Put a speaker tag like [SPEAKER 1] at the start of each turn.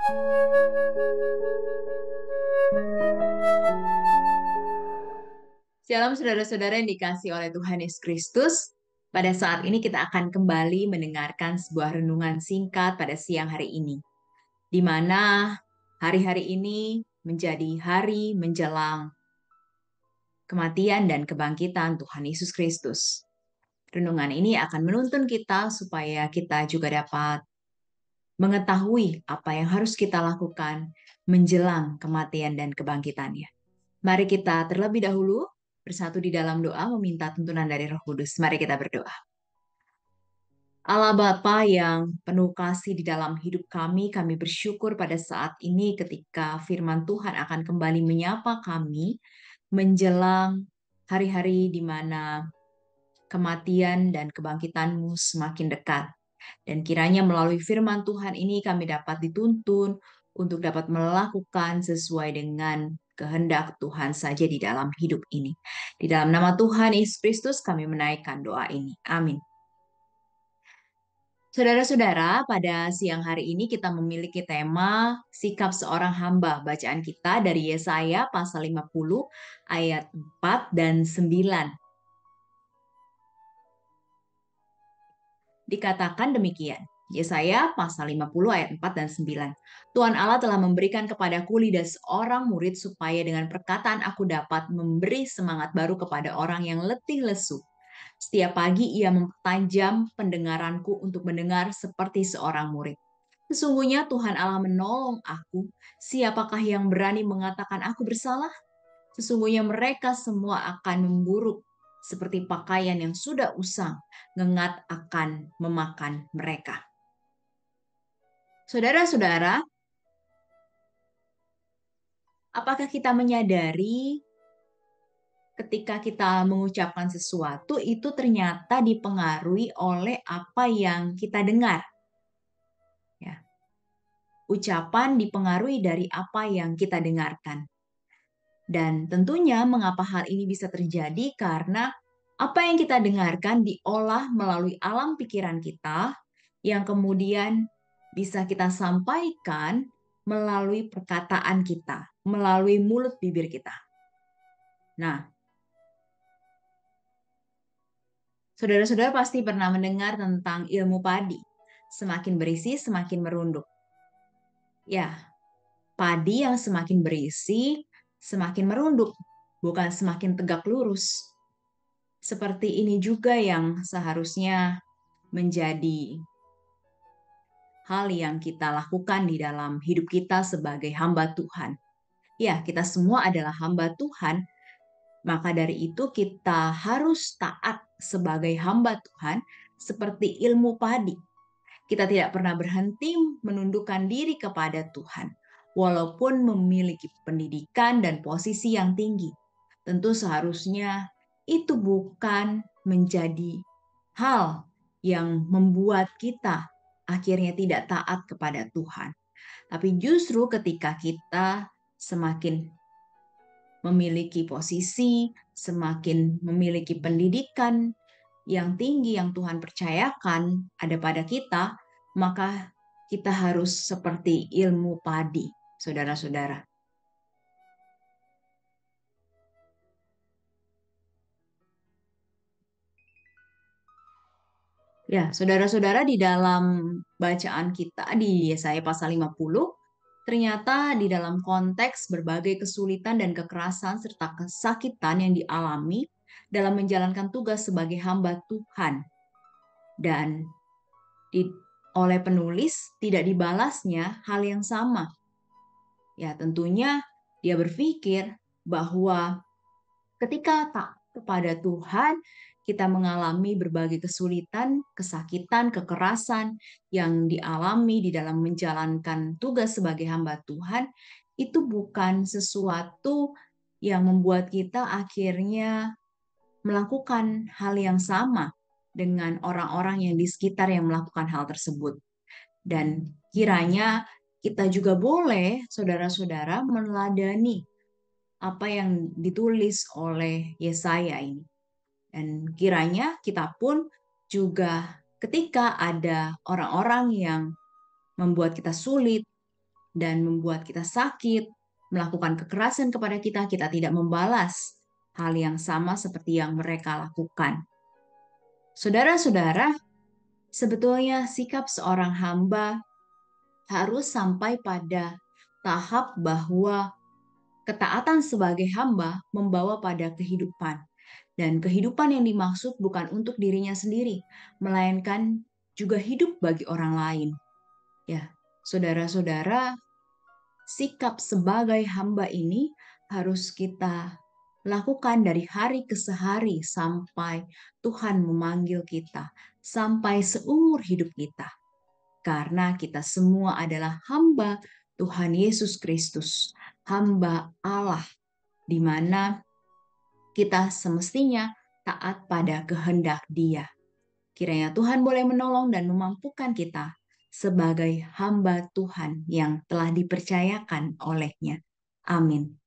[SPEAKER 1] Shalom saudara-saudara yang dikasihi oleh Tuhan Yesus Kristus. Pada saat ini kita akan kembali mendengarkan sebuah renungan singkat pada siang hari ini, di mana hari-hari ini menjadi hari menjelang kematian dan kebangkitan Tuhan Yesus Kristus. Renungan ini akan menuntun kita supaya kita juga dapat mengetahui apa yang harus kita lakukan menjelang kematian dan kebangkitannya. Mari kita terlebih dahulu bersatu di dalam doa meminta tuntunan dari Roh Kudus. Mari kita berdoa. Allah Bapa yang penuh kasih di dalam hidup kami bersyukur pada saat ini ketika firman Tuhan akan kembali menyapa kami menjelang hari-hari di mana kematian dan kebangkitan-Mu semakin dekat. Dan kiranya melalui firman Tuhan ini kami dapat dituntun untuk dapat melakukan sesuai dengan kehendak Tuhan saja di dalam hidup ini. Di dalam nama Tuhan Yesus Kristus kami menaikkan doa ini. Amin. Saudara-saudara, pada siang hari ini kita memiliki tema sikap seorang hamba. Bacaan kita dari Yesaya pasal 50 ayat 4 dan 9. Dikatakan demikian. Yesaya pasal 50 ayat 4 dan 9. Tuhan Allah telah memberikan kepadaku lidah seorang murid supaya dengan perkataan aku dapat memberi semangat baru kepada orang yang letih lesu. Setiap pagi ia mempertajam pendengaranku untuk mendengar seperti seorang murid. Sesungguhnya Tuhan Allah menolong aku. Siapakah yang berani mengatakan aku bersalah? Sesungguhnya mereka semua akan memburuk seperti pakaian yang sudah usang, ngengat akan memakan mereka. Saudara-saudara, apakah kita menyadari ketika kita mengucapkan sesuatu itu ternyata dipengaruhi oleh apa yang kita dengar? Ya. Ucapan dipengaruhi dari apa yang kita dengarkan. Dan tentunya mengapa hal ini bisa terjadi karena apa yang kita dengarkan diolah melalui alam pikiran kita yang kemudian bisa kita sampaikan melalui perkataan kita, melalui mulut bibir kita. Nah, saudara-saudara pasti pernah mendengar tentang ilmu padi. Semakin berisi, semakin merunduk. Ya, padi yang semakin berisi, semakin merunduk, bukan semakin tegak lurus. Seperti ini juga yang seharusnya menjadi hal yang kita lakukan di dalam hidup kita sebagai hamba Tuhan. Ya, kita semua adalah hamba Tuhan, maka dari itu kita harus taat sebagai hamba Tuhan seperti ilmu padi. Kita tidak pernah berhenti menundukkan diri kepada Tuhan, walaupun memiliki pendidikan dan posisi yang tinggi. Tentu seharusnya itu bukan menjadi hal yang membuat kita akhirnya tidak taat kepada Tuhan. Tapi justru ketika kita semakin memiliki posisi, semakin memiliki pendidikan yang tinggi yang Tuhan percayakan ada pada kita, maka kita harus seperti ilmu padi, saudara-saudara. Ya, saudara-saudara, di dalam bacaan kita di Yesaya pasal 50, ternyata di dalam konteks berbagai kesulitan dan kekerasan serta kesakitan yang dialami dalam menjalankan tugas sebagai hamba Tuhan. Dan oleh penulis tidak dibalasnya hal yang sama. Ya, tentunya dia berpikir bahwa ketika taat kepada Tuhan, kita mengalami berbagai kesulitan, kesakitan, kekerasan yang dialami di dalam menjalankan tugas sebagai hamba Tuhan, itu bukan sesuatu yang membuat kita akhirnya melakukan hal yang sama dengan orang-orang yang di sekitar yang melakukan hal tersebut. Dan kiranya kita juga boleh, saudara-saudara, meneladani apa yang ditulis oleh Yesaya ini. Dan kiranya kita pun juga ketika ada orang-orang yang membuat kita sulit, dan membuat kita sakit, melakukan kekerasan kepada kita, kita tidak membalas hal yang sama seperti yang mereka lakukan. Saudara-saudara, sebetulnya sikap seorang hamba harus sampai pada tahap bahwa ketaatan sebagai hamba membawa pada kehidupan. Dan kehidupan yang dimaksud bukan untuk dirinya sendiri, melainkan juga hidup bagi orang lain. Ya, saudara-saudara, sikap sebagai hamba ini harus kita lakukan dari hari ke hari sampai Tuhan memanggil kita, sampai seumur hidup kita. Karena kita semua adalah hamba Tuhan Yesus Kristus, hamba Allah, di mana kita semestinya taat pada kehendak Dia. Kiranya Tuhan boleh menolong dan memampukan kita sebagai hamba Tuhan yang telah dipercayakan olehnya. Amin.